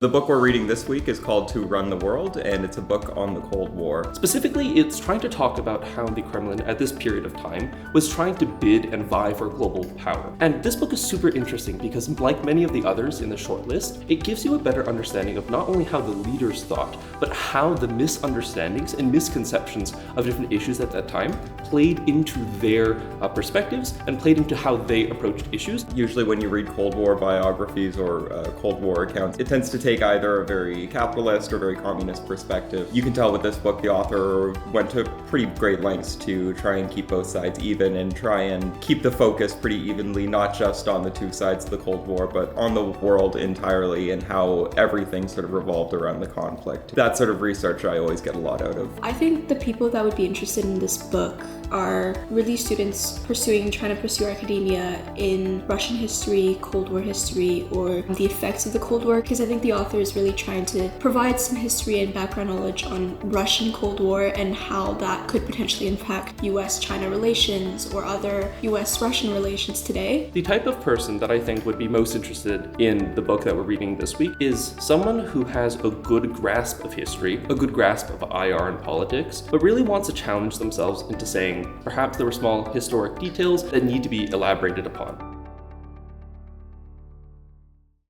The book we're reading this week is called To Run the World, and it's a book on the Cold War. Specifically, it's trying to talk about how the Kremlin, at this period of time, was trying to bid and vie for global power. And this book is super interesting because, like many of the others in the short list, it gives you a better understanding of not only how the leaders thought, but how the misunderstandings and misconceptions of different issues at that time played into their perspectives and played into how they approached issues. Usually when you read Cold War biographies or Cold War accounts, it tends to take either a very capitalist or very communist perspective. You can tell with this book the author went to pretty great lengths to try and keep both sides even and try and keep the focus pretty evenly, not just on the two sides of the Cold War, but on the world entirely and how everything sort of revolved around the conflict. That sort of research I always get a lot out of. I think the people that would be interested in this book are really students trying to pursue academia in Russian history, Cold War history, or the effects of the Cold War, because I think the author is really trying to provide some history and background knowledge on Russian Cold War and how that could potentially impact US-China relations or other US-Russian relations today. The type of person that I think would be most interested in the book that we're reading this week is someone who has a good grasp of history, a good grasp of IR and politics, but really wants to challenge themselves into saying, perhaps there were small historic details that need to be elaborated upon.